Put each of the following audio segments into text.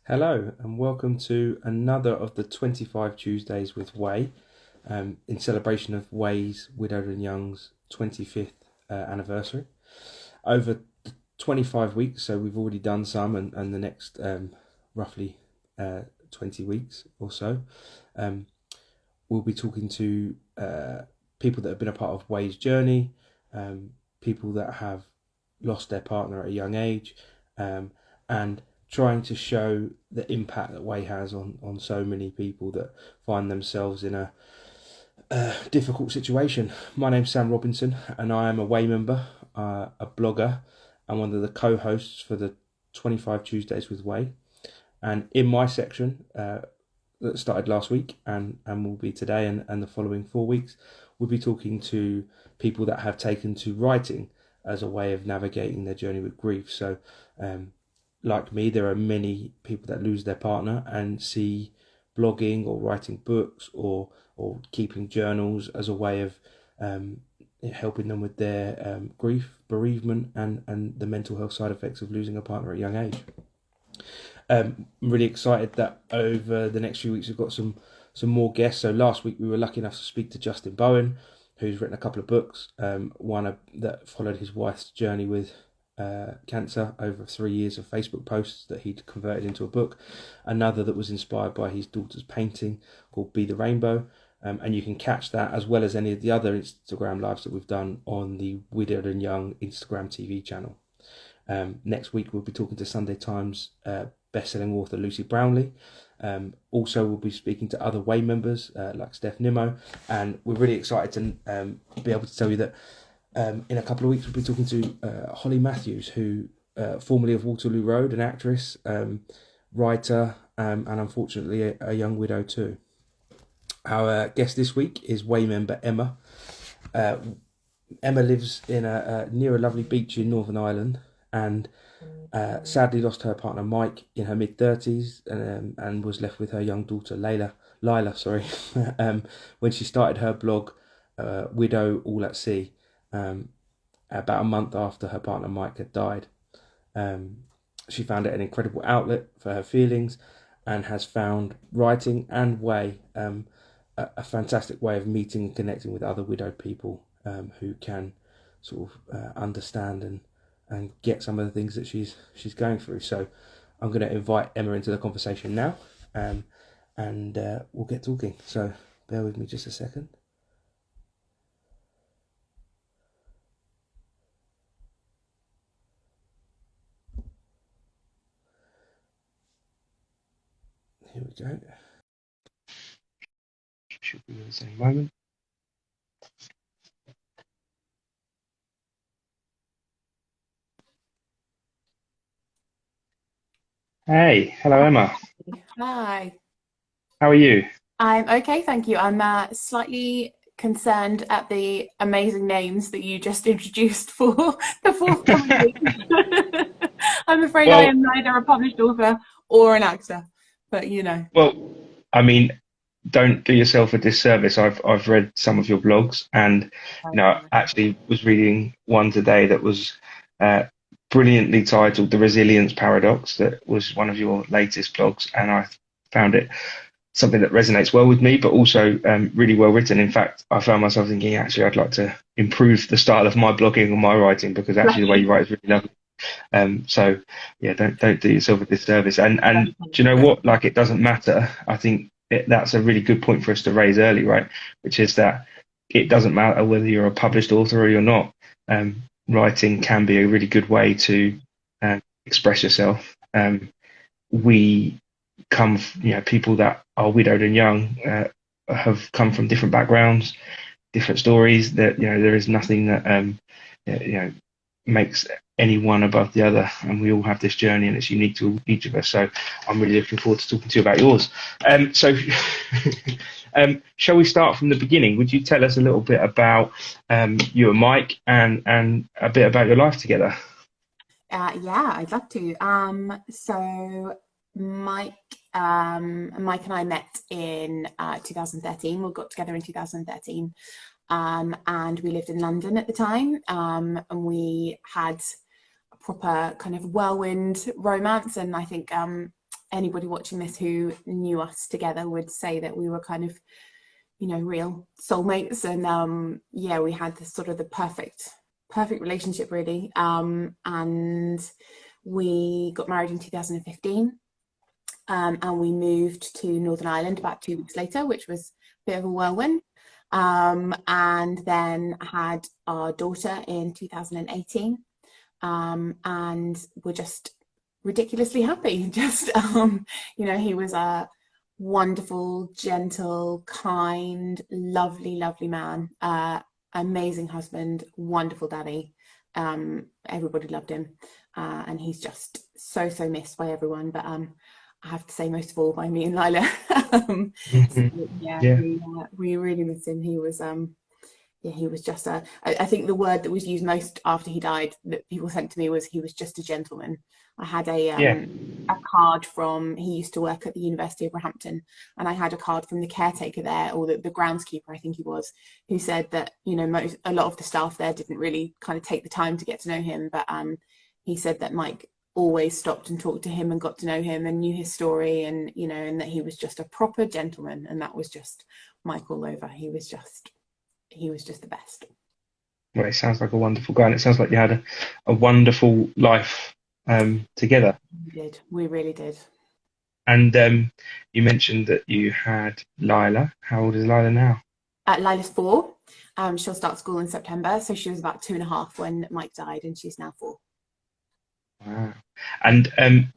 Hello and welcome to another of the 25 Tuesdays with Way, in celebration of Way's Widowed and Young's 25th anniversary. Over the 25 weeks, so we've already done some, and the next roughly 20 weeks or so, we'll be talking to people that have been a part of Way's journey, people that have lost their partner at a young age, and trying to show the impact that Way has on so many people that find themselves in a difficult situation. My name's Sam Robinson, and I am a Way member, a blogger, and one of the co-hosts for the 25 Tuesdays with Way. And in my section, that started last week and will be today and the following 4 weeks, we'll be talking to people that have taken to writing as a way of navigating their journey with grief. So, like me, there are many people that lose their partner and see blogging or writing books or keeping journals as a way of helping them with their grief, bereavement, and the mental health side effects of losing a partner at a young age. I'm really excited that over the next few weeks we've got some more guests. So last week we were lucky enough to speak to Justin Bowen, who's written a couple of books. One that followed his wife's journey with cancer over 3 years of Facebook posts that he'd converted into a book. Another that was inspired by his daughter's painting called Be the Rainbow. And you can catch that as well as any of the other Instagram lives that we've done on the Widowed and Young Instagram TV channel. Next week we'll be talking to Sunday Times best-selling author Lucy Brownlee. Also we'll be speaking to other Way members like Steph Nimmo, and we're really excited to be able to tell you that in a couple of weeks we'll be talking to Holly Matthews, who formerly of Waterloo Road, an actress, writer, and unfortunately a young widow too. Our guest this week is Way member Emma. Emma lives in near a lovely beach in Northern Ireland, and sadly lost her partner Mike in her mid-30s, and was left with her young daughter Lila, when she started her blog Widow All at Sea, about a month after her partner Mike had died. She found it an incredible outlet for her feelings and has found writing and Way a fantastic way of meeting and connecting with other widowed people who can sort of understand and get some of the things that she's going through. So I'm going to invite Emma into the conversation now, and we'll get talking. So bear with me just a second. Here we go. Should be in the same moment. Hey, hello Emma. Hi. How are you? I'm okay, thank you. I'm slightly concerned at the amazing names that you just introduced for the forthcoming week. I'm afraid I Well, am neither a published author or an actor, but you know. well, I mean, don't do yourself a disservice. I've read some of your blogs, and actually was reading one today that was uh, brilliantly titled "The Resilience Paradox." That was one of your latest blogs, and I found it something that resonates well with me, but also really well written. In fact, I found myself thinking, actually, I'd like to improve the style of my blogging and my writing, because actually the way you write is really lovely. So yeah, don't do yourself a disservice. And do you know what? Like, it doesn't matter. I think that's a really good point for us to raise early, right? Which is that it doesn't matter whether you're a published author or you're not. Writing can be a really good way to express yourself. We come, people that are widowed and young have come from different backgrounds, different stories. That there is nothing that makes any one above the other, and we all have this journey, and it's unique to each of us. So I'm really looking forward to talking to you about yours. So shall we start from the beginning? Would you tell us a little bit about you and Mike, and a bit about your life together? Yeah, I'd love to. So Mike, Mike and I met in 2013. We got together in 2013, and we lived in London at the time. And we had a proper kind of whirlwind romance, and I think anybody watching this who knew us together would say that we were kind of, real soulmates. And yeah, we had this sort of the perfect relationship, really. And we got married in 2015. And we moved to Northern Ireland about 2 weeks later, which was a bit of a whirlwind. And then had our daughter in 2018. And we're just ridiculously happy. Just, he was a wonderful, gentle, kind, lovely, lovely man, amazing husband, wonderful daddy. Everybody loved him. And he's just so, so missed by everyone. But I have to say, most of all, by me and Lila. So, yeah, Yeah. we really miss him. He was yeah, he was just I think the word that was used most after he died that people sent to me was he was just a gentleman. I had Yeah. a card from, he used to work at the University of Roehampton, and I had a card from the caretaker there, or the groundskeeper, I think he was, who said that, a lot of the staff there didn't really kind of take the time to get to know him, but he said that Mike always stopped and talked to him and got to know him and knew his story, and and that he was just a proper gentleman, and that was just Mike all over. He was just the best. Well, it sounds like a wonderful guy, and it sounds like you had a wonderful life together. We did. We really did. And you mentioned that you had Lila. How old is Lila now? Lila's 4. She'll start school in September, so she was about 2.5 when Mike died, and she's now 4. Wow. And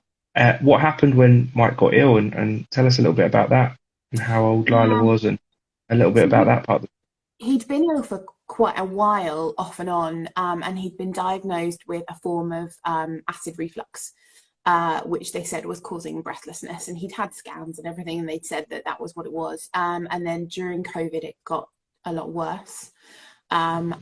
what happened when Mike got ill? And tell us a little bit about that and how old Lila Um, was and a little bit so about that part. he'd been ill for quite a while, off and on, and he'd been diagnosed with a form of acid reflux, which they said was causing breathlessness. And he'd had scans and everything, and they'd said that that was what it was. And then during COVID, it got a lot worse. And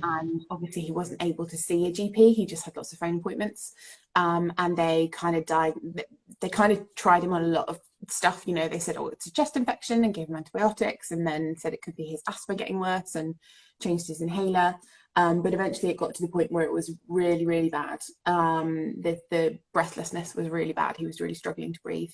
obviously, he wasn't able to see a GP. He just had lots of phone appointments. And they kind of tried him on a lot of stuff. They said, oh, it's a chest infection, and gave him antibiotics, and then said it could be his asthma getting worse, and changed his inhaler. But eventually it got to the point where it was really, really bad. The breathlessness was really bad. He was really struggling to breathe.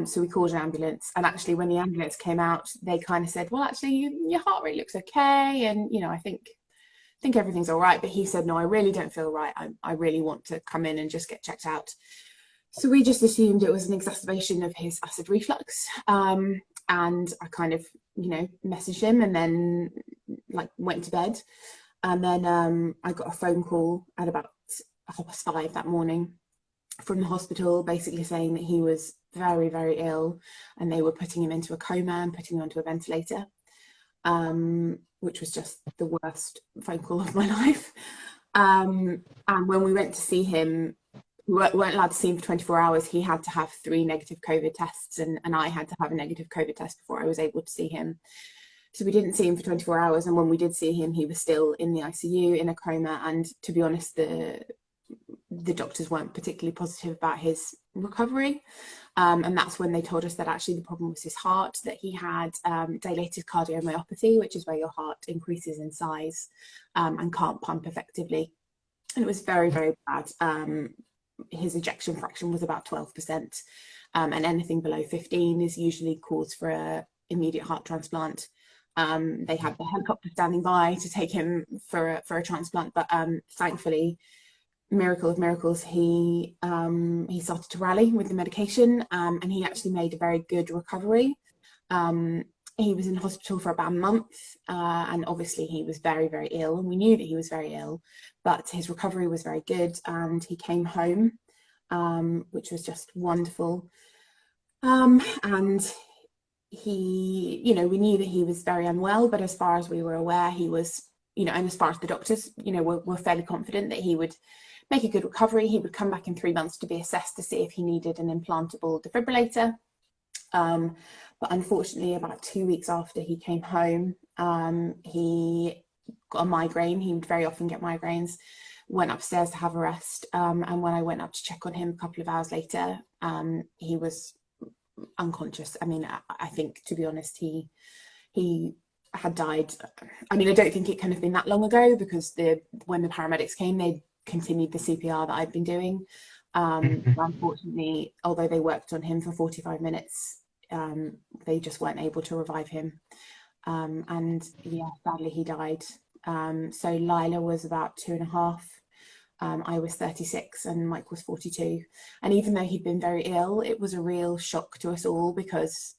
So we called an ambulance, and actually when the ambulance came out, they kind of said, well, actually your heart rate looks okay, and I think everything's all right. But he said, no, I really don't feel right. I really want to come in and just get checked out. So we just assumed it was an exacerbation of his acid reflux. And I kind of, messaged him, and then went to bed. And then I got a phone call at about 5:30 that morning from the hospital, basically saying that he was very, very ill, and they were putting him into a coma and putting him onto a ventilator, which was just the worst phone call of my life. And when we went to see him, we weren't allowed to see him for 24 hours. He had to have 3 negative COVID tests, and I had to have a negative COVID test before I was able to see him. So we didn't see him for 24 hours. And when we did see him, he was still in the ICU in a coma. And to be honest, the doctors weren't particularly positive about his recovery. And that's when they told us that actually the problem was his heart, that he had dilated cardiomyopathy, which is where your heart increases in size and can't pump effectively. And it was very, very bad. His ejection fraction was about 12%. And anything below 15 is usually cause for an immediate heart transplant. They had the helicopter standing by to take him for a transplant, but thankfully, miracle of miracles, he started to rally with the medication, and he actually made a very good recovery. He was in hospital for about a month, and obviously he was very, very ill, and we knew that he was very ill, but his recovery was very good, and he came home, which was just wonderful. And he, we knew that he was very unwell, but as far as we were aware, he was, and as far as the doctors, were fairly confident that he would make a good recovery. He would come back in 3 months to be assessed to see if he needed an implantable defibrillator. But unfortunately, about 2 weeks after he came home, he got a migraine. He would very often get migraines. Went upstairs to have a rest. And when I went up to check on him a couple of hours later, he was unconscious. I mean, I think, to be honest, he had died. I mean, I don't think it can have been that long ago, because when the paramedics came, they continued the CPR that I'd been doing. Unfortunately, although they worked on him for 45 minutes, they just weren't able to revive him. And yeah, sadly, he died. So Lila was about 2.5. I was 36 and Mike was 42. And even though he'd been very ill, it was a real shock to us all because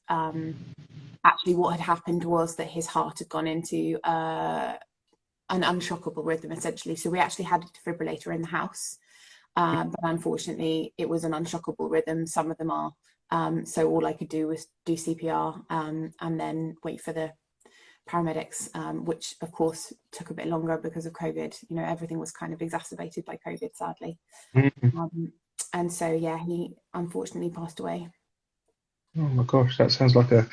actually what had happened was that his heart had gone into an unshockable rhythm, essentially. So we actually had a defibrillator in the house. But unfortunately, it was an unshockable rhythm. Some of them are. So all I could do was do CPR and then wait for the paramedics, which of course took a bit longer because of COVID. You know, everything was kind of exacerbated by COVID, sadly. And so, yeah, he unfortunately passed away. Oh my gosh, that sounds like a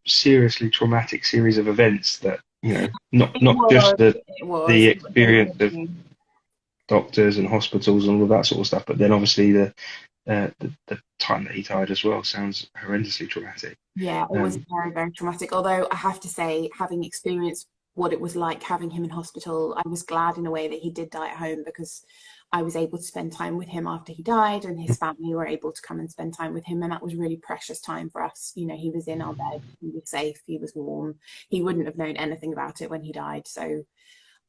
seriously traumatic series of events that not It not just was, the it was, the it was experience of devastating. doctors and hospitals and all of that sort of stuff, but then obviously the time that he died as well sounds horrendously traumatic. Yeah, it was Um, very, very traumatic. Although I have to say, having experienced what it was like having him in hospital, I was glad in a way that he did die at home because I was able to spend time with him after he died, and his family were able to come and spend time with him. And that was really precious time for us. You know, he was in our bed, he was safe, he was warm. He wouldn't have known anything about it when he died. So,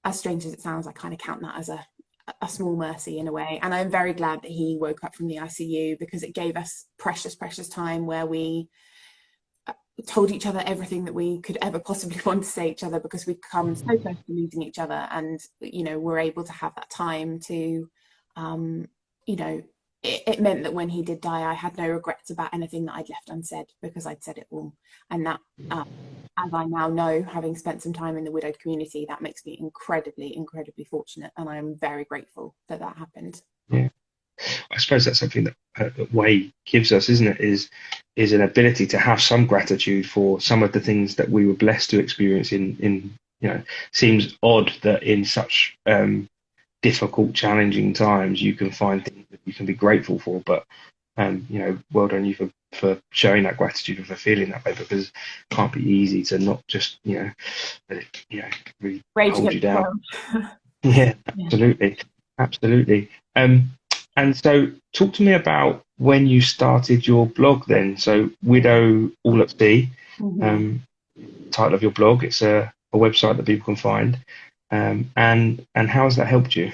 as strange as it sounds, I kind of count that as a small mercy in a way. And I'm very glad that he woke up from the ICU because it gave us precious, precious time where we told each other everything that we could ever possibly want to say each other because we'd come so close to losing each other, and we're able to have that time to you know it meant that when he did die I had no regrets about anything that I'd left unsaid because I'd said it all. And that as I now know, having spent some time in the widowed community, that makes me incredibly, incredibly fortunate, and I'm very grateful that that happened. yeah. I suppose that's something that Way gives us, isn't it? Is an ability to have some gratitude for some of the things that we were blessed to experience. Seems odd that in such difficult, challenging times you can find things that you can be grateful for. But well done you for showing that gratitude and for feeling that way, because it can't be easy to not just let it really Rage hold you against the down. world. Yeah, Yeah. absolutely, absolutely. And so, talk to me about when you started your blog. Then, so Widow All at Sea, Mhm. um, title of your blog. It's a website that people can find. And how has that helped you?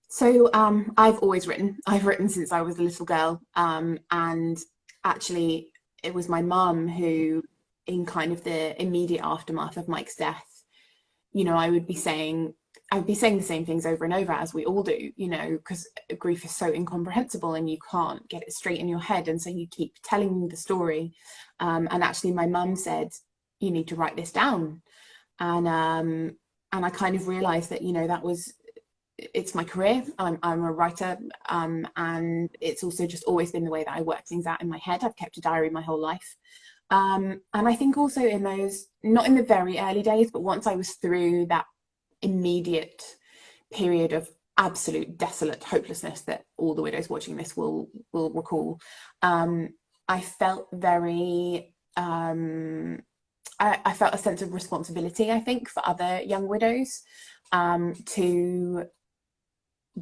So I've always written. I've written since I was a little girl, and actually, it was my mum who, in kind of the immediate aftermath of Mike's death, I would be saying the same things over and over as we all do, because grief is so incomprehensible and you can't get it straight in your head, and so you keep telling the story. And actually, my mum said, "You need to write this down," and I kind of realised that that was it's my career. I'm a writer, and it's also just always been the way that I work things out in my head. I've kept a diary my whole life. And I think also in those, not in the very early days, but once I was through that immediate period of absolute desolate hopelessness that all the widows watching this will recall, I felt very I felt a sense of responsibility, I think, for other young widows, to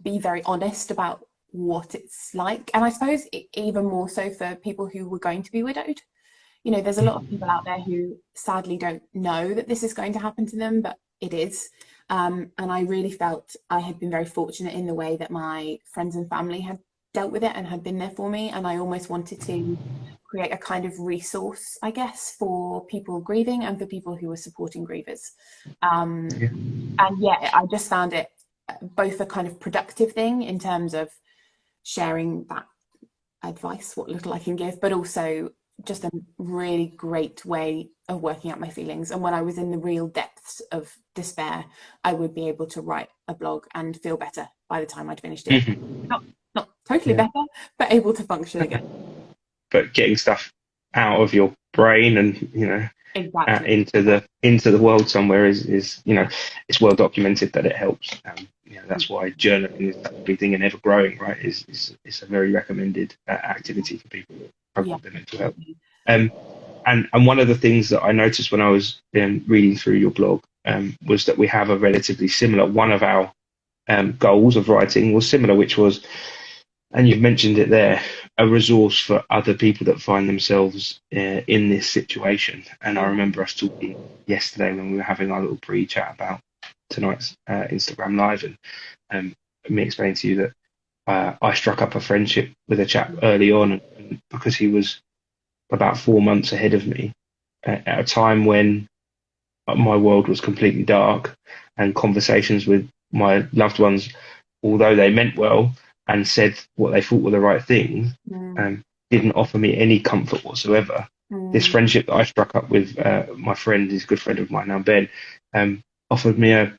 be very honest about what it's like. And I suppose even more so for people who were going to be widowed. There's a lot of people out there who sadly don't know that this is going to happen to them, but it is. And I really felt I had been very fortunate in the way that my friends and family had dealt with it and had been there for me. And I almost wanted to create a kind of resource, I guess, for people grieving and for people who were supporting grievers. Um, Yeah. and yeah, I just found it both a kind of productive thing in terms of sharing that advice, what little I can give, but also just a really great way of working out my feelings. And when I was in the real depths of despair, I would be able to write a blog and feel better by the time I'd finished it. Mhm. Not totally Yeah. better, but able to function again. But getting stuff out of your brain and Exactly. into the world somewhere is it's well documented that it helps. That's why journaling is a big thing and ever growing, right? Is a very recommended activity for people who struggle Yeah. with their mental health. Um, and one of the things that I noticed when I was reading through your blog was that we have a relatively similar one of our goals of writing was similar, which was, and you've mentioned it there, a resource for other people that find themselves in this situation. And I remember us talking yesterday when we were having our little pre-chat about tonight's Instagram live, and me explaining to you that I struck up a friendship with a chap early on, and because he was about 4 months ahead of me at a time when my world was completely dark, and conversations with my loved ones, although they meant well and said what they thought were the right things, didn't offer me any comfort whatsoever. This friendship that I struck up with my friend, his good friend of mine now, Ben, offered me a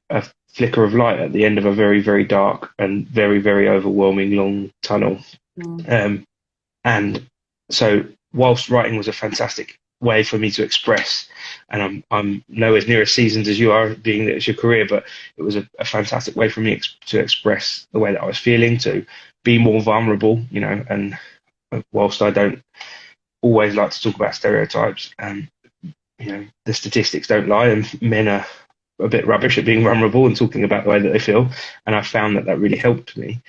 flicker of light at the end of a very, very dark and very, very overwhelming long tunnel. And so, whilst writing was a fantastic way for me to express, and I'm nowhere near as seasoned as you are, being that it's your career, but it was a fantastic way for me to express the way that I was feeling, to be more vulnerable, and whilst I don't always like to talk about stereotypes, the statistics don't lie, and men are a bit rubbish at being vulnerable and talking about the way that they feel, and I found that really helped me.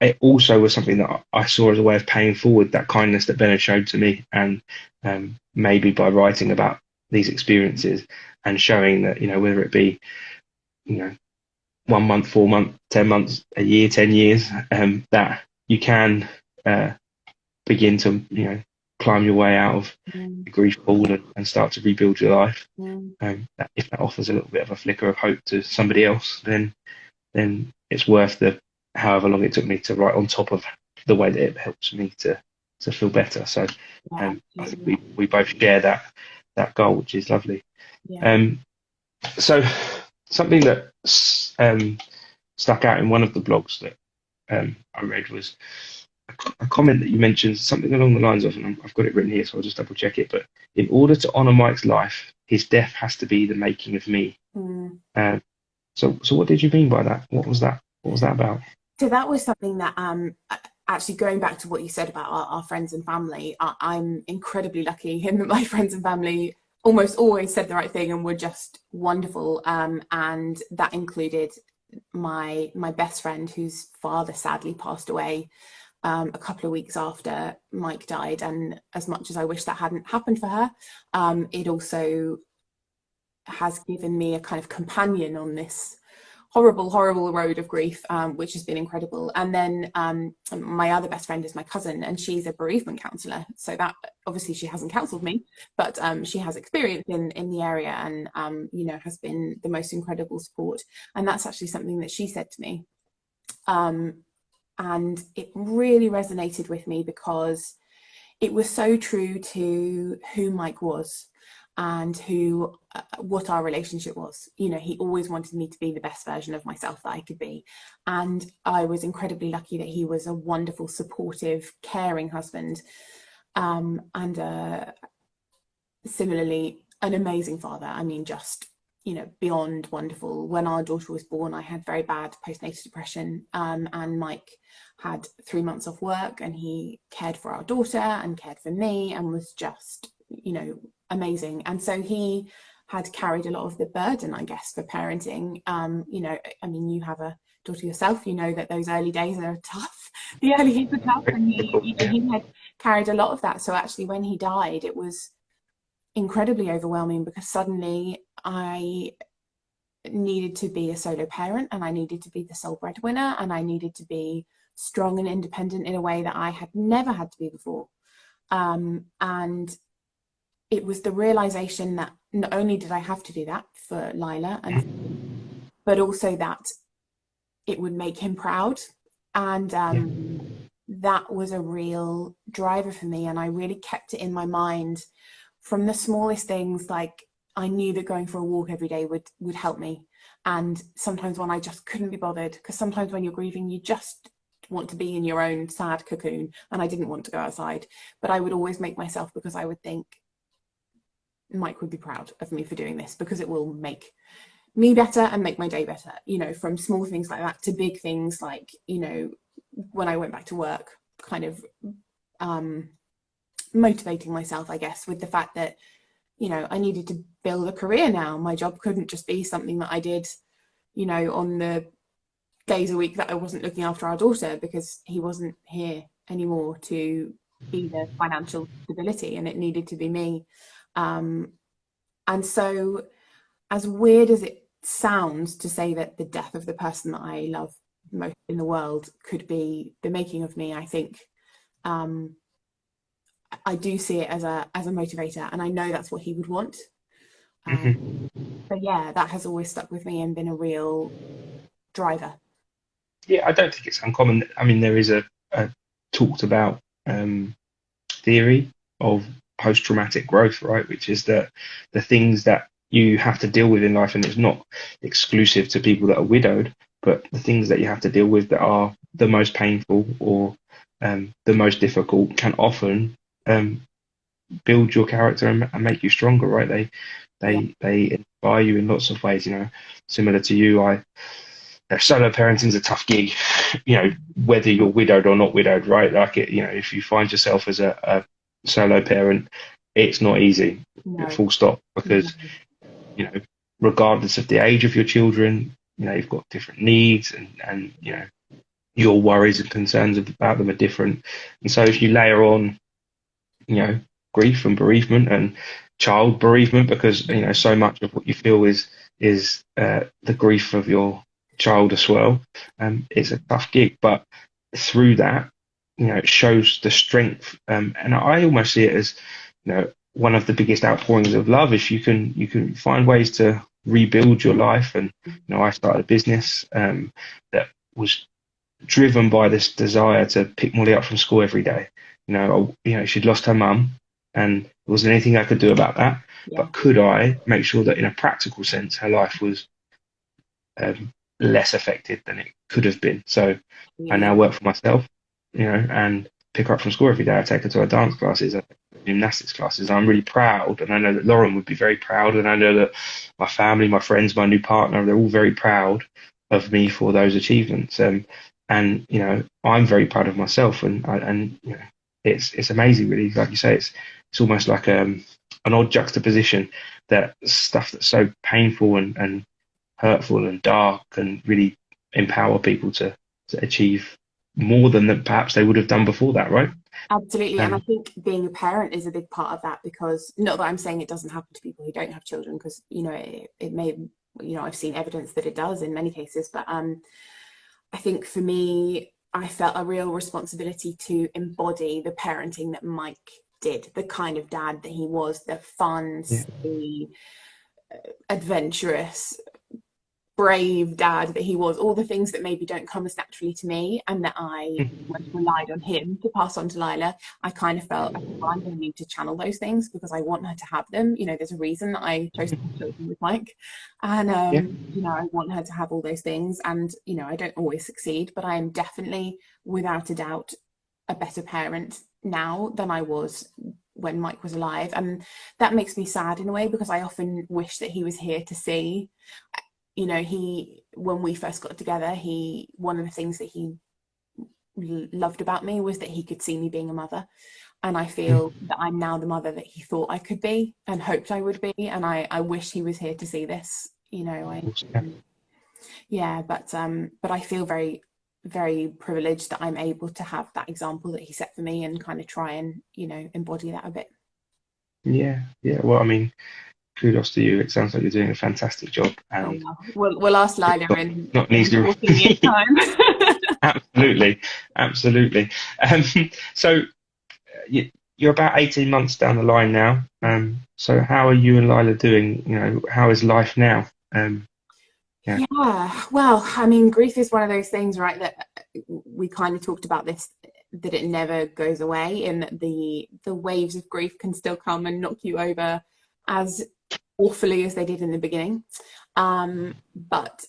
It also was something that I saw as a way of paying forward that kindness that Ben had showed to me, and maybe by writing about these experiences and showing that, whether it be, 1 month, 4 months, 10 months, a year, 10 years, that you can begin to, climb your way out of the grief pool and start to rebuild your life. If that offers a little bit of a flicker of hope to somebody else, then it's worth the however long it took me to write, on top of the way that it helps me to feel better. So I think we both share that goal, which is lovely. So something that stuck out in one of the blogs that I read was a comment that you mentioned, something along the lines of, and I've got it written here, so I'll just double check it, but in order to honour Mike's life, his death has to be the making of me. So what did you mean by that? What was that about? So that was something that actually, going back to what you said about our friends and family, I'm incredibly lucky in that my friends and family almost always said the right thing and were just wonderful, and that included my best friend, whose father sadly passed away a couple of weeks after Mike died. And as much as I wish that hadn't happened for her, it also has given me a kind of companion on this horrible road of grief, which has been incredible. And then my other best friend is my cousin, and she's a bereavement counsellor. So that, obviously, she hasn't counselled me, but she has experience in the area, and has been the most incredible support. And that's actually something that she said to me, and it really resonated with me because it was so true to who Mike was and what our relationship was. He always wanted me to be the best version of myself that I could be, and I was incredibly lucky that he was a wonderful, supportive, caring husband, and similarly an amazing father. I mean, just beyond wonderful. When our daughter was born, I had very bad postnatal depression, and Mike had 3 months off work, and he cared for our daughter and cared for me, and was just amazing. And so he had carried a lot of the burden, I guess, for parenting. I mean, you have a daughter yourself, that those early days are tough. The early years are tough, and he had carried a lot of that. So actually, when he died, it was incredibly overwhelming, because suddenly I needed to be a solo parent, and I needed to be the sole breadwinner, and I needed to be strong and independent in a way that I had never had to be before. And it was the realization that not only did I have to do that for Lila, but also that it would make him proud. And that was a real driver for me. And I really kept it in my mind from the smallest things. Like, I knew that going for a walk every day would help me. And sometimes when I just couldn't be bothered, because sometimes when you're grieving, you just want to be in your own sad cocoon, and I didn't want to go outside, but I would always make myself, because I would think Mike would be proud of me for doing this, because it will make me better and make my day better. From small things like that to big things like, when I went back to work, kind of motivating myself, I guess, with the fact that I needed to build a career now. My job couldn't just be something that I did on the days a week that I wasn't looking after our daughter because he wasn't here anymore to be the financial stability, and it needed to be me. And so, as weird as it sounds to say that the death of the person that I love most in the world could be the making of me, I think I do see it as a motivator, and I know that's what he would want. Mhm. So yeah, that has always stuck with me and been a real driver. Yeah, I don't think it's uncommon. I mean, there is a talked about um, theory of post-traumatic growth, right? Which is that the things that you have to deal with in life, and it's not exclusive to people that are widowed, but the things that you have to deal with that are the most painful or the most difficult can often um, build your character and make you stronger, right? Yeah, They inspire you in lots of ways. Similar to you, solo parenting is a tough gig. Whether you're widowed or not widowed, right? Like if you find yourself as a solo parent, it's not easy. no, Full stop. no, Because you know, regardless of the age of your children, you've got different needs, and your worries and concerns about them are different. And so if you layer on you know, grief and bereavement and child bereavement, because so much of what you feel is the grief of your child as well. It's a tough gig, but through that, it shows the strength. And I almost see it as, one of the biggest outpourings of love. If you can find ways to rebuild your life, and I started a business that was driven by this desire to pick Molly up from school every day. She'd lost her mum, and there wasn't anything I could do about that. yeah, But could I make sure that, in a practical sense, her life was less affected than it could have been? So I really, now work for myself, and pick her up from school every day. I take her to her dance classes, gymnastics classes. I'm really proud, and I know that Lauren would be very proud, and I know that my family, my friends, my new partner, they're all very proud of me for those achievements. And I'm very proud of myself, and it's amazing, really. Like you say, it's almost like an odd juxtaposition, that stuff that's so painful and hurtful and dark can really empower people to achieve more than that perhaps they would have done before that, right? absolutely. And I Um, think being a parent is a big part of that, because not that I'm saying it doesn't happen to people who don't have children, because it may, I've seen evidence that it does in many cases, but I think for me, I felt a real responsibility to embody the parenting that Mike did, the kind of dad that he was, the fun, yeah. silly, adventurous, brave dad that he was, all the things that maybe don't come as naturally to me, and that I relied on him to pass on to Lila. I kind of felt, okay, well, I'm going to need to channel those things because I want her to have them. There's a reason that I chose to have children with Mike, and Yeah. I want her to have all those things. And I don't always succeed, but I am definitely, without a doubt, a better parent now than I was when Mike was alive, and that makes me sad in a way, because I often wish that he was here to see. He, when we first got together, one of the things that he loved about me was that he could see me being a mother, and I feel that I'm now the mother that he thought I could be and hoped I would be, and I wish he was here to see this. Yeah. Yeah, but I feel very, very privileged that I'm able to have that example that he set for me, and kind of try and embody that a bit. Yeah. Yeah. Well, I mean, kudos to you. It sounds like you're doing a fantastic job, Oh and well, we'll ask it's Lila in not an easy. 14 years time. Absolutely, absolutely. Um, so you're about 18 months down the line now. So how are you and Lila doing? How is life now? Yeah. Yeah, well, I mean, grief is one of those things, right? That we kind of talked about this, that it never goes away, and that the waves of grief can still come and knock you over as awfully as they did in the beginning. But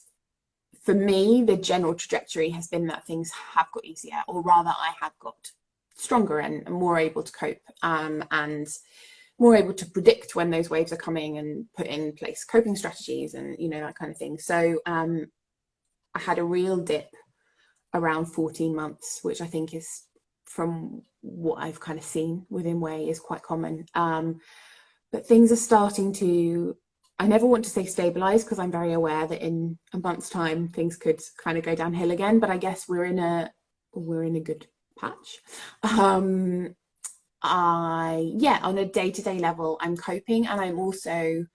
for me, the general trajectory has been that things have got easier, or rather, I have got stronger and more able to cope, and more able to predict when those waves are coming and put in place coping strategies, and that kind of thing. So I had a real dip around 14 months, which I think is, from what I've kind of seen within Way, is quite common. But things are starting to I never want to say stabilize because I'm very aware that in a month's time things could kind of go downhill again. But I guess we're in a good patch. On a day-to-day level, I'm coping, and I'm also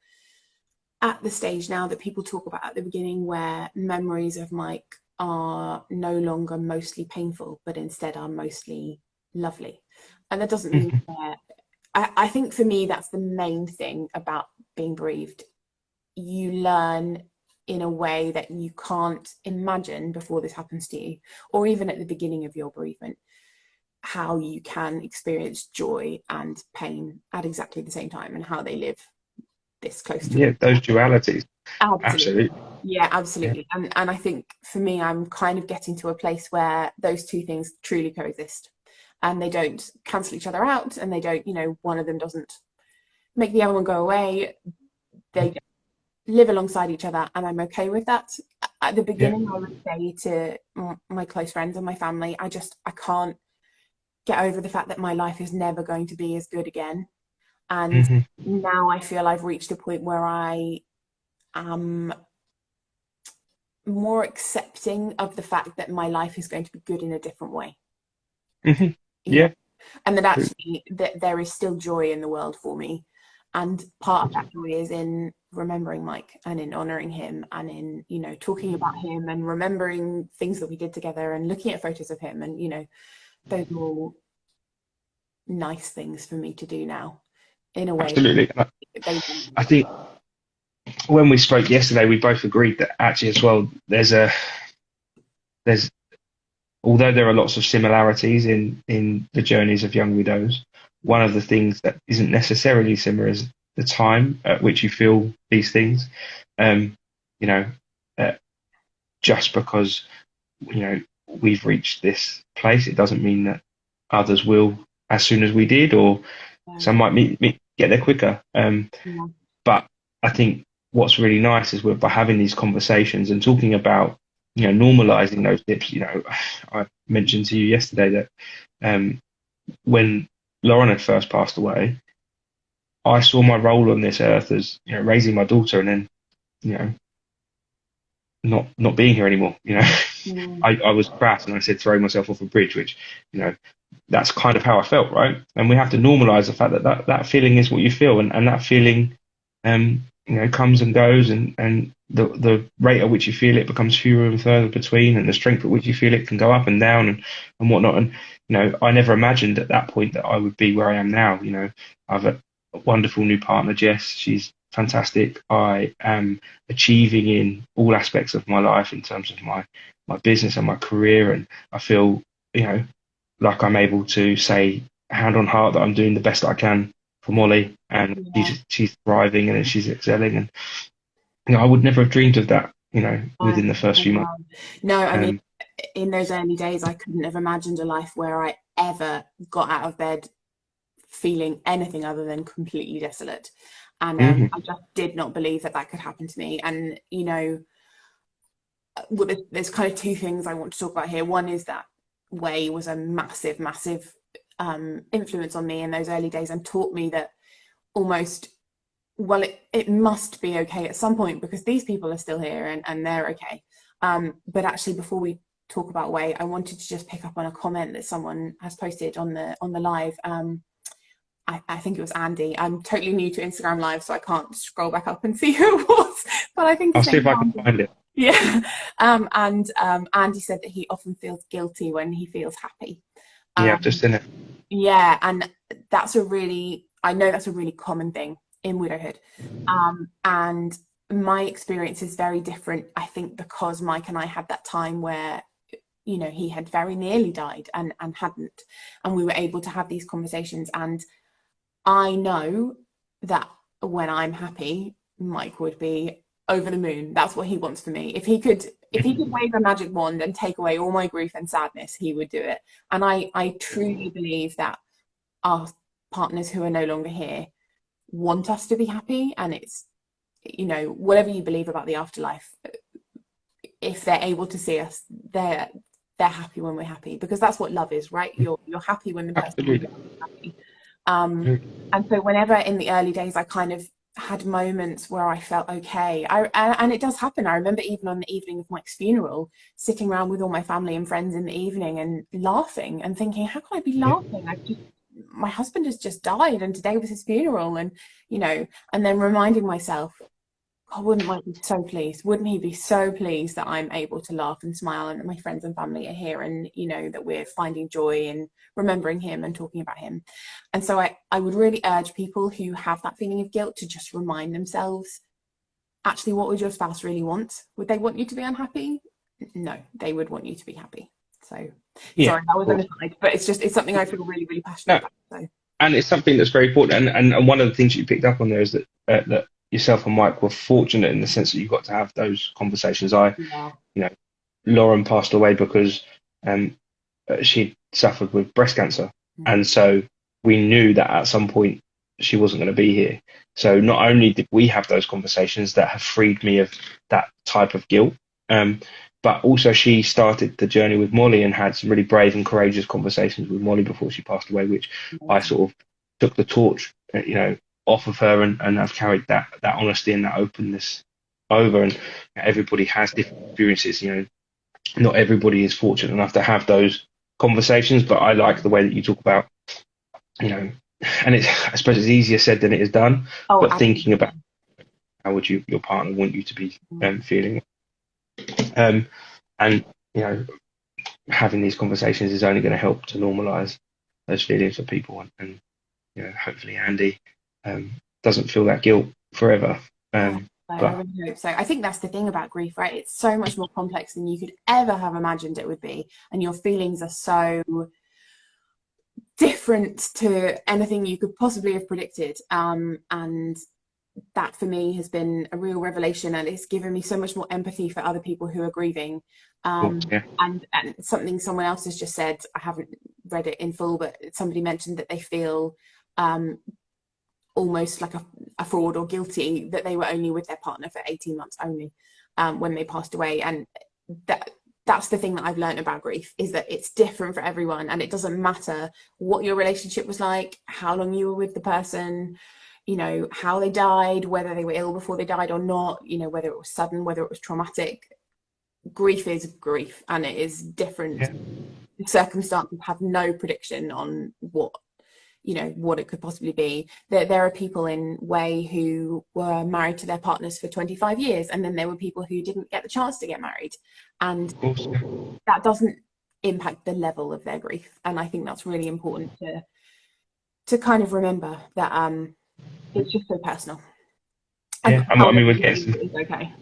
at the stage now that people talk about at the beginning where memories of Mike are no longer mostly painful, but instead are mostly lovely. And that doesn't mean that I think for me, that's the main thing about being bereaved. You learn in a way that you can't imagine before this happens to you, or even at the beginning of your bereavement, how you can experience joy and pain at exactly the same time and how they live this close to. Yeah, those dualities. Absolutely. Absolutely. Yeah, Yeah. absolutely. And I think for me, I'm kind of getting to a place where those two things truly coexist and they don't cancel each other out, and they don't, one of them doesn't make the other one go away. They live alongside each other, and I'm okay with that. At the Yeah. beginning, I would say to my close friends and my family, I can't get over the fact that my life is never going to be as good again. And Hmm. now I feel I've reached a point where I am more accepting of the fact that my life is going to be good in a different way. Hmm. Yeah. Yeah. And that actually that there is still joy in the world for me. And part of that joy is in remembering Mike and in honoring him and in, talking about him and remembering things that we did together and looking at photos of him. And, those are all nice things for me to do now in a way Absolutely. that they I think when we spoke yesterday, we both agreed that actually as well, there's although there are lots of similarities in the journeys of young widows, one of the things that isn't necessarily similar is the time at which you feel these things. Um, you know, uh, just because we've reached this place, it doesn't mean that others will as soon as we did, or yeah, some might get there quicker. yeah, But I think what's really nice is we're by having these conversations and talking about normalizing those dips. I mentioned to you yesterday that um, when Lauren had first passed away, I saw my role on this earth as raising my daughter, and then you know not being here anymore. yeah, I was crass and I said throwing myself off a bridge, which that's kind of how I felt, right? And we have to normalize the fact that feeling is what you feel, and that feeling comes and goes, and the rate at which you feel it becomes fewer and further between, and the strength at which you feel it can go up and down and whatnot. And I never imagined at that point that I would be where I am now. I've a wonderful new partner, Jess. She's fantastic. I am achieving in all aspects of my life in terms of my business and my career, and I feel like I'm able to say hand on heart that I'm doing the best I can for Molly, and yeah. she's thriving and she's excelling, and I would never have dreamed of that I within the first few months. know. No, I mean, um in those early days, I couldn't have imagined a life where I ever got out of bed feeling anything other than completely desolate. And mhm, I just did not believe that that could happen to me. And, well, there's kind of two things I want to talk about here. One is that Way was a massive, massive influence on me in those early days and taught me that almost, well, it must be okay at some point because these people are still here and they're okay. But actually, before we talk about Way, I wanted to just pick up on a comment that someone has posted on the live. I think it was Andy. I'm totally new to Instagram Live, so I can't scroll back up and see who it was. But I think I'll his see if name's I can Andy. find it. Yeah. And Andy said that he often feels guilty when he feels happy. Yeah, I've Um, just seen it. yeah, and I know that's a really common thing in widowhood. And my experience is very different, I think, because Mike and I had that time where, he had very nearly died and hadn't. And we were able to have these conversations. And I know that when I'm happy, Mike would be over the moon. That's what he wants for me. If he could wave a magic wand and take away all my grief and sadness, he would do it. And I truly believe that our partners who are no longer here want us to be happy. And it's, whatever you believe about the afterlife, if they're able to see us, they're happy when we're happy because that's what love is, right? You're happy when the person Absolutely. is happy. Um, and so whenever in the early days I kind of had moments where I felt okay. And it does happen. I remember even on the evening of Mike's funeral, sitting around with all my family and friends in the evening and laughing and thinking, how can I be laughing? My husband has just died and today was his funeral, and and then reminding myself, God, wouldn't Mike be so pleased? Wouldn't he be so pleased that I'm able to laugh and smile and that my friends and family are here, and that we're finding joy in remembering him and talking about him. And so I would really urge people who have that feeling of guilt to just remind themselves, actually, what would your spouse really want? Would they want you to be unhappy? No, they would want you to be happy. So Yeah, sorry, that of was an course. aside, but it's something I feel really, really passionate No, about. So and it's something that's very important. And one of the things you picked up on there is that yourself and Mike were fortunate in the sense that you got to have those conversations. yeah. You know, Lauren passed away because um, she suffered with breast cancer, Mm. and so we knew that at some point she wasn't going to be here. So not only did we have those conversations that have freed me of that type of guilt, um, but also she started the journey with Molly and had some really brave and courageous conversations with Molly before she passed away, which I Amazing. sort of took the torch, off of her, and I've carried that honesty and that openness over. And everybody has different experiences. Not everybody is fortunate enough to have those conversations, but I like the way that you talk about, you know, and I suppose it's easier said than it is done, Oh, but thinking about absolutely. how would your partner want you to be Mm. feeling, um, and you know, having these conversations is only going to help to normalize those feelings for people, and hopefully Andy um, doesn't feel that guilt forever. Oh, I But really hope so. I think that's the thing about grief, right? It's so much more complex than you could ever have imagined it would be. And your feelings are so different to anything you could possibly have predicted. And that for me has been a real revelation, and it's given me so much more empathy for other people who are grieving. of course, yeah, And something someone else has just said, I haven't read it in full, but somebody mentioned that they feel um, almost like a fraud or guilty that they were only with their partner for 18 months only when they passed away. And that's the thing that I've learned about grief, is that it's different for everyone, and it doesn't matter what your relationship was like, how long you were with the person, how they died, whether they were ill before they died or not, whether it was sudden, whether it was traumatic. Grief is grief, and it is different. yeah, Circumstances have no prediction on what it could possibly be. There are people in Way who were married to their partners for 25 years, and then there were people who didn't get the chance to get married, and of course, yeah. that doesn't impact the level of their grief. And I think that's really important to kind of remember that it's just so personal, and Yeah. that I how mean, long you grieve is okay.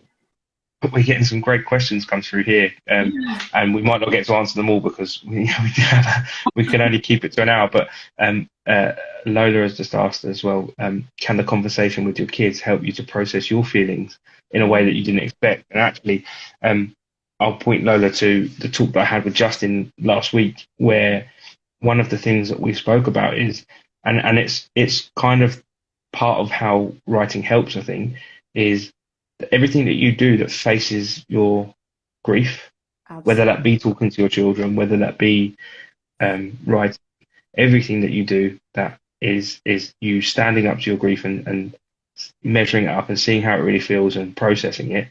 we're getting some great questions come through here, and we might not get to answer them all because we can only keep it to an hour. But Lola has just asked as well, can the conversation with your kids help you to process your feelings in a way that you didn't expect? And actually, I'll point Lola to the talk that I had with Justin last week, where one of the things that we spoke about is, and it's kind of part of how writing helps, I think, is everything that you do that faces your grief, whether Absolutely. that be talking to your children, whether that be writing, everything that you do that is you standing up to your grief and measuring it up and seeing how it really feels and processing it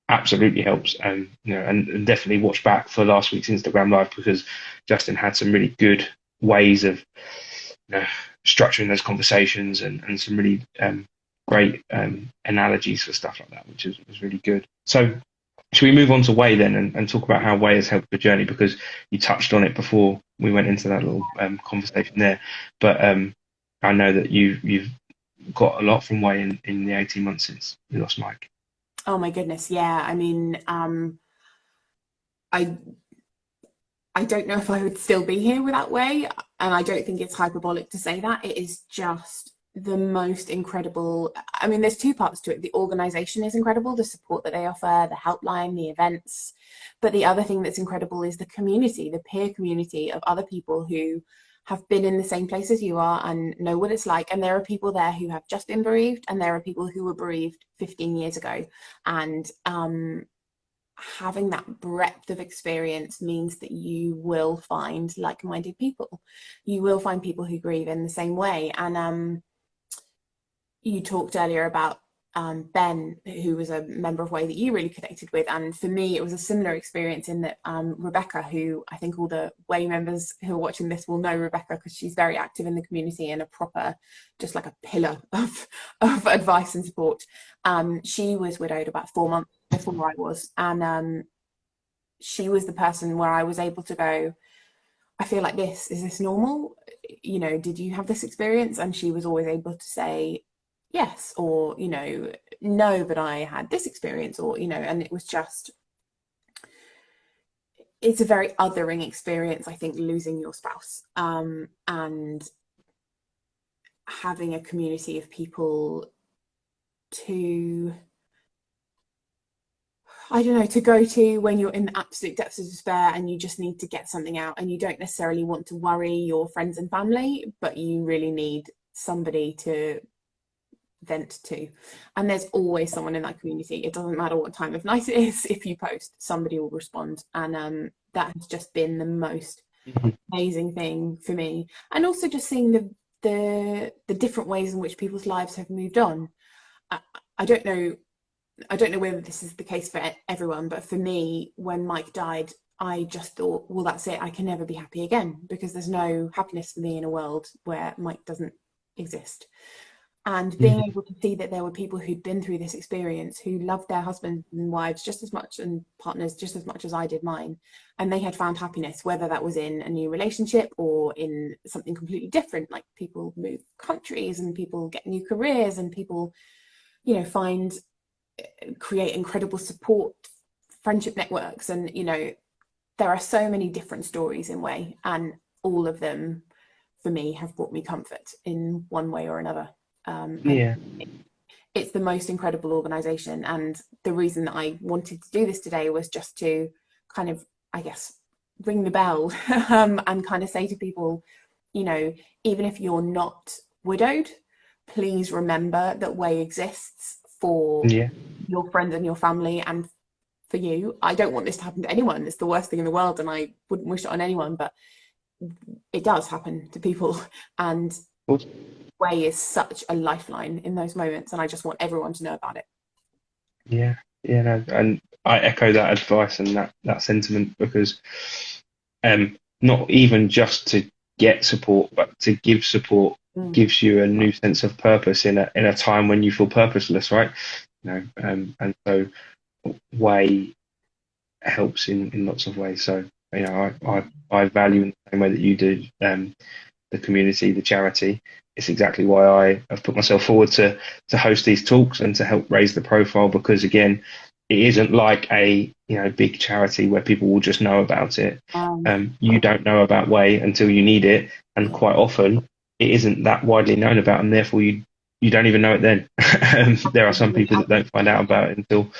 absolutely helps. And definitely watch back for last week's Instagram live because Justin had some really good ways of know, structuring those conversations and some really great analogies for stuff like that, which was really good. So, should we move on to Way then and talk about how Way has helped the journey? Because you touched on it before we went into that little conversation there. But I know that you've got a lot from Way in the 18 months since you lost Mike. Oh my goodness, yeah. I mean, I I don't know if I would still be here without Way, and I don't think it's hyperbolic to say that. It is just the most incredible. I mean, there's two parts to it. The organization is incredible, the support that they offer, the helpline, the events. But the other thing that's incredible is the community, the peer community of other people who have been in the same place as you are and know what it's like. And there are people there who have just been bereaved, and there are people who were bereaved 15 years ago. And having that breadth of experience means that you will find like-minded people. You will find people who grieve in the same way. And you talked earlier about Ben, who was a member of Way that you really connected with. And for me, it was a similar experience in that Rebecca, who I think all the Way members who are watching this will know Rebecca because she's very active in the community and a proper, just like a pillar of advice and support. She was widowed about 4 months before I was. And she was the person where I was able to go, I feel like this. Is this normal? You know, did you have this experience? And she was always able to say yes, or, you know, no, but I had this experience, or, you know, and it was just, it's a very othering experience, I think, losing your spouse. And having a community of people to, I don't know, to go to when you're in the absolute depths of despair and you just need to get something out and you don't necessarily want to worry your friends and family, but you really need somebody to vent to. And there's always someone in that community. It doesn't matter what time of night it is, if you post, somebody will respond. And that has just been the most amazing thing for me. And also just seeing the different ways in which people's lives have moved on. I, I don't know whether this is the case for everyone, but for me, when Mike died, I just thought, well, that's it. I can never be happy again because there's no happiness for me in a world where Mike doesn't exist. And being able to see that there were people who'd been through this experience who loved their husbands and wives just as much and partners just as much as I did mine, and they had found happiness, whether that was in a new relationship or in something completely different, like people move countries and people get new careers and people, you know, create incredible support friendship networks. And, you know, there are so many different stories in Way, and all of them for me have brought me comfort in one way or another. Yeah. It's the most incredible organization, and the reason that I wanted to do this today was just to kind of, I guess, ring the bell and kind of say to people, you know, even if you're not widowed, please remember that Way exists for Yeah. your friends and your family and for you. I don't want this to happen to anyone. It's the worst thing in the world and I wouldn't wish it on anyone, but it does happen to people. And Way is such a lifeline in those moments, and I just want everyone to know about it. Yeah, yeah, no, and I echo that advice and that sentiment because not even just to get support, but to give support gives you a new sense of purpose in a time when you feel purposeless, right? You know, and so Way helps in lots of ways. So you know, I value in the same way that you do the community, the charity. It's exactly why I have put myself forward to host these talks and to help raise the profile because again, it isn't like a big charity where people will just know about it. You don't know about Way until you need it, and quite often it isn't that widely known about, and therefore you don't even know it then. There are some people that don't find out about it until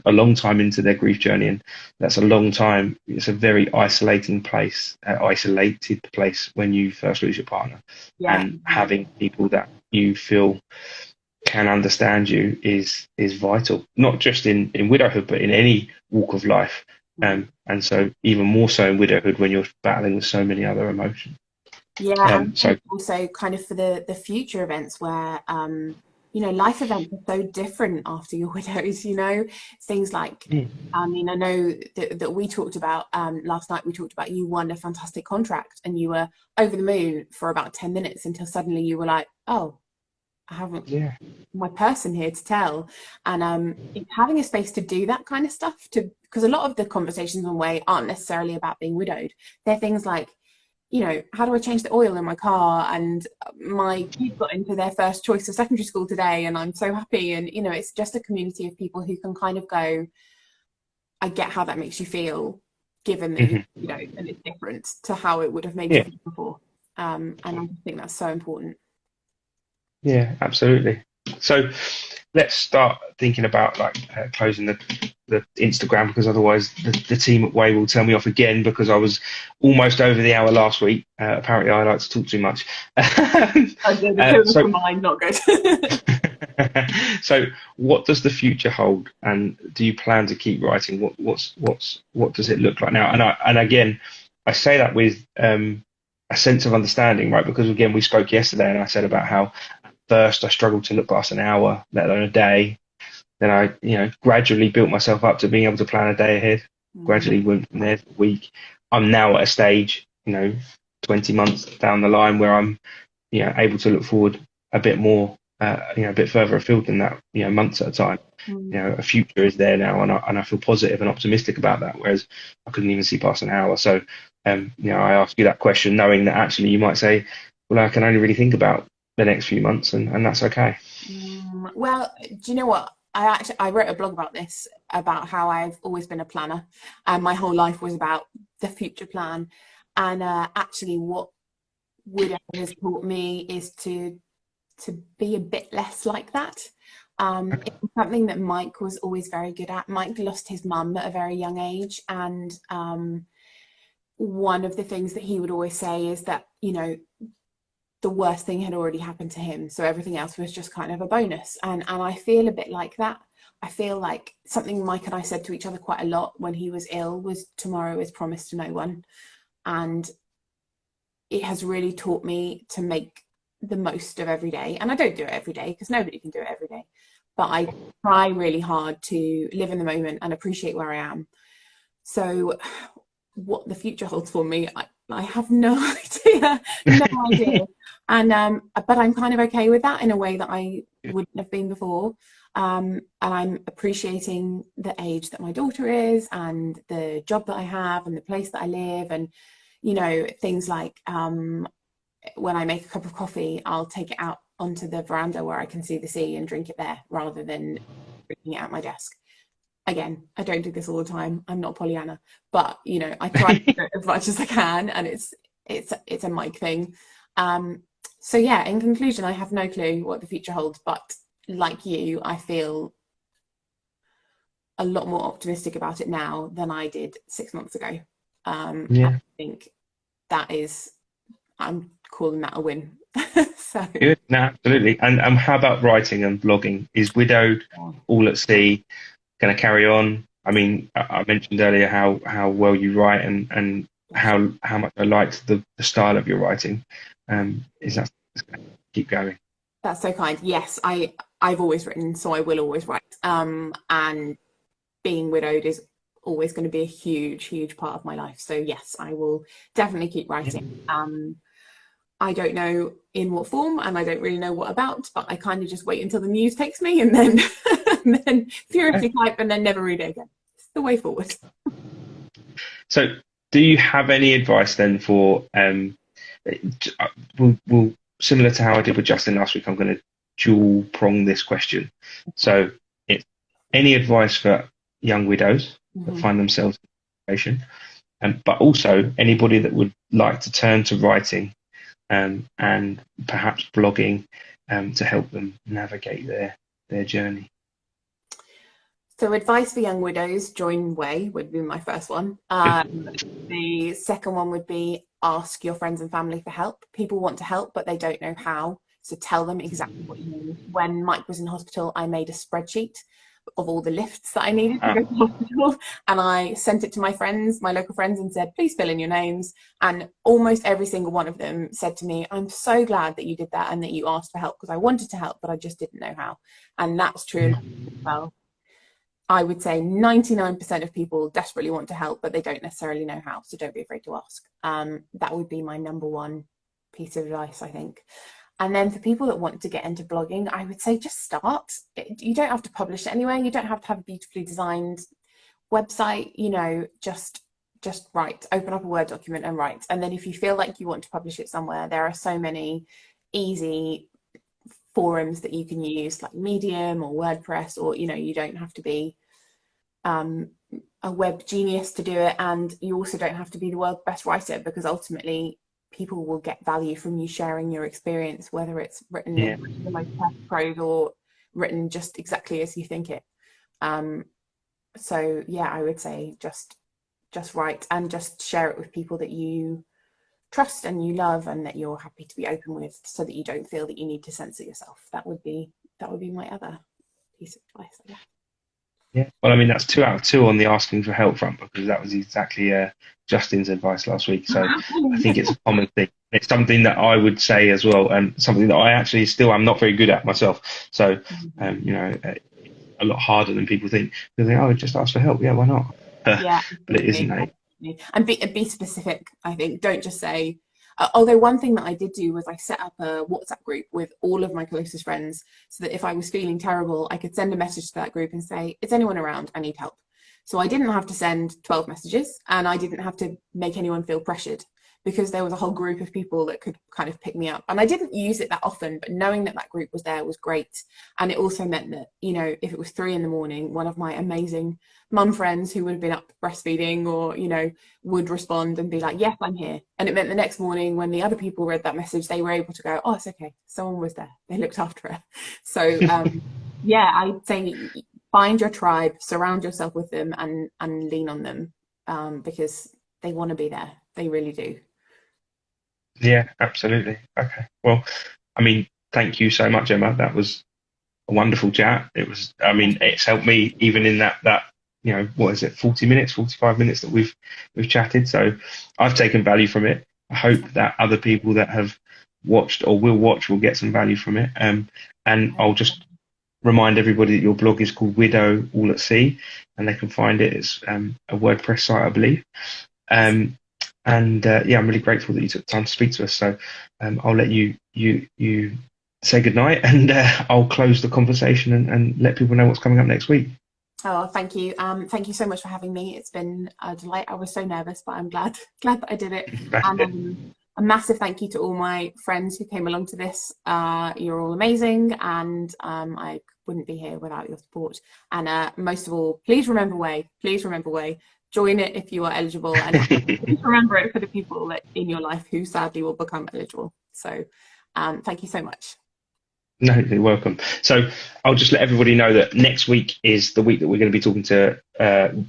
a long time into their grief journey, and that's a long time. It's a very isolated place when you first lose your partner, Yeah. and having people that you feel can understand you is vital, not just in widowhood, but in any walk of life. And so even more so in widowhood when you're battling with so many other emotions. Yeah, and so also kind of for the future events where life events are so different after your widows, things like I mean, I know that we talked about last night, we talked about you won a fantastic contract and you were over the moon for about 10 minutes until suddenly you were like, oh, I haven't my person here to tell. And having a space to do that kind of stuff, because a lot of the conversations on Way aren't necessarily about being widowed. They're things like, how do I change the oil in my car? And my kids got into their first choice of secondary school today, and I'm so happy. And, it's just a community of people who can kind of go, I get how that makes you feel, given that, and it's different to how it would have made you feel before. And I think that's so important. Yeah, absolutely. So let's start thinking about closing the Instagram because otherwise the team at Way will tell me off again because I was almost over the hour last week. Apparently, I like to talk too much. So mine, not good. So, what does the future hold, and do you plan to keep writing? What does it look like now? And again, I say that with a sense of understanding, right? Because again, we spoke yesterday, and I said about how first I struggled to look past an hour, let alone a day. Then I, gradually built myself up to being able to plan a day ahead. Mm. Gradually went from there to a week. I'm now at a stage, 20 months down the line where I'm, able to look forward a bit more, a bit further afield than that, months at a time. Mm. A future is there now, and I feel positive and optimistic about that. Whereas I couldn't even see past an hour. So, I ask you that question, knowing that actually you might say, well, I can only really think about the next few months, and that's okay. Well, do you know what? I wrote a blog about this, about how I've always been a planner, and my whole life was about the future plan. And actually, what Widow has taught me is to be a bit less like that. It's something that Mike was always very good at. Mike lost his mum at a very young age, and one of the things that he would always say is that, the worst thing had already happened to him, so everything else was just kind of a bonus. And I feel a bit like that. I feel like something Mike and I said to each other quite a lot when he was ill was, tomorrow is promised to no one. And it has really taught me to make the most of every day. And I don't do it every day, because nobody can do it every day, but I try really hard to live in the moment and appreciate where I am. So what the future holds for me, I have no idea, no idea. And but I'm kind of okay with that in a way that I wouldn't have been before. And I'm appreciating the age that my daughter is, and the job that I have, and the place that I live, and things like when I make a cup of coffee, I'll take it out onto the veranda where I can see the sea and drink it there, rather than drinking it at my desk. Again, I don't do this all the time. I'm not Pollyanna, but I try to do it as much as I can, and it's a Mike thing. So yeah, in conclusion, I have no clue what the future holds, but like you, I feel a lot more optimistic about it now than I did 6 months ago. Yeah. I think I'm calling that a win. So Good. No, absolutely. And how about writing and blogging? Is Widowed all at sea going to carry on? I mean, I mentioned earlier how well you write, and how much I liked the style of your writing. Is that going to keep going? that's so kind. Yes, I've always written, so I will always write. And being widowed is always going to be a huge, huge part of my life. So yes, I will definitely keep writing. I don't know in what form, and I don't really know what about, but I kind of just wait until the news takes me, and then and then furiously type, and then never read it again. It's the way forward. So, do you have any advice then for we'll similar to how I did with Justin last week? I'm going to dual prong this question. So, it's any advice for young widows that find themselves in a situation, but also anybody that would like to turn to writing and perhaps blogging to help them navigate their journey. So advice for young widows, join Way would be my first one. The second one would be ask your friends and family for help. People want to help, but they don't know how. So tell them exactly what you need. When Mike was in hospital, I made a spreadsheet of all the lifts that I needed to go to hospital, and I sent it to my friends, my local friends, and said, please fill in your names. And almost every single one of them said to me, I'm so glad that you did that and that you asked for help, because I wanted to help, but I just didn't know how. And that's true as well. I would say 99% of people desperately want to help, but they don't necessarily know how. So don't be afraid to ask. That would be my number one piece of advice, I think. And then for people that want to get into blogging, I would say just start. You don't have to publish it anywhere. You don't have to have a beautifully designed website. Just write. Open up a Word document and write. And then if you feel like you want to publish it somewhere, there are so many easy forums that you can use, like Medium or WordPress, or you don't have to be a web genius to do it, and you also don't have to be the world's best writer, because ultimately people will get value from you sharing your experience, whether it's written in the most perfect prose or written just exactly as you think it. So yeah, I would say just write, and just share it with people that you trust and you love and that you're happy to be open with, so that you don't feel that you need to censor yourself. That would be my other piece of advice, I guess. Yeah. Well, I mean, that's 2 out of 2 on the asking for help front because that was exactly Justin's advice last week. So I think it's a common thing. It's something that I would say as well, and something that I actually still am not very good at myself. So, a lot harder than people think. They think, oh, just ask for help. Yeah, why not? Yeah, But it isn't, absolutely, mate. absolutely. And be specific, I think. Don't just say, although one thing that I did do was I set up a WhatsApp group with all of my closest friends so that if I was feeling terrible, I could send a message to that group and say, is anyone around? I need help. So I didn't have to send 12 messages and I didn't have to make anyone feel pressured because there was a whole group of people that could kind of pick me up. And I didn't use it that often, but knowing that that group was there was great. And it also meant that, you know, if it was 3 in the morning, one of my amazing mum friends who would have been up breastfeeding or, you know, would respond and be like, yes, I'm here. And it meant the next morning when the other people read that message, they were able to go, oh, it's okay. Someone was there. They looked after her. So, yeah, I'd say find your tribe, surround yourself with them and lean on them because they want to be there. They really do. Yeah, absolutely. Okay. Well, I mean, thank you so much, Emma. That was a wonderful chat. It was, I mean, it's helped me even in that, what is it, 40 minutes, 45 minutes that we've chatted. So I've taken value from it. I hope that other people that have watched or will watch will get some value from it. And I'll just remind everybody that your blog is called Widow All at Sea, and they can find it. It's a WordPress site, I believe. Um, and yeah, I'm really grateful that you took time to speak to us. So I'll let you say goodnight, and I'll close the conversation and let people know what's coming up next week. Oh, thank you. Thank you so much for having me. It's been a delight. I was so nervous, but I'm glad that I did it. That's And it. a massive thank you to all my friends who came along to this. You're all amazing, and I wouldn't be here without your support. And most of all, please remember Way. Please remember Way. Join it if you are eligible, and please remember it for the people that in your life who sadly will become eligible. So, thank you so much. No, you're welcome. So I'll just let everybody know that next week is the week that we're going to be talking to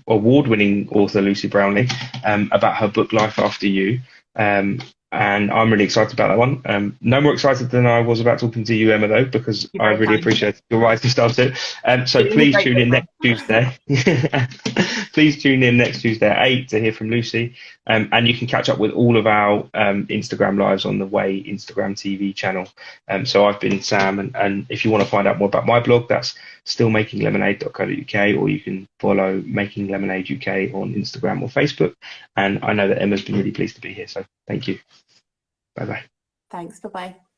award-winning author Lucy Brownlee about her book Life After You. Um, and I'm really excited about that one. No more excited than I was about talking to you, Emma, though, because You're I very really kind. appreciate your writing style too. So Being a please great tune in listener. next Tuesday. Please tune in next Tuesday at 8 to hear from Lucy. And you can catch up with all of our Instagram lives on the Way Instagram TV channel. So I've been Sam, and if you want to find out more about my blog, that's stillmakinglemonade.co.uk, or you can follow Making Lemonade UK on Instagram or Facebook. And I know that Emma's been really pleased to be here, so thank you. Bye bye. Thanks. Bye bye.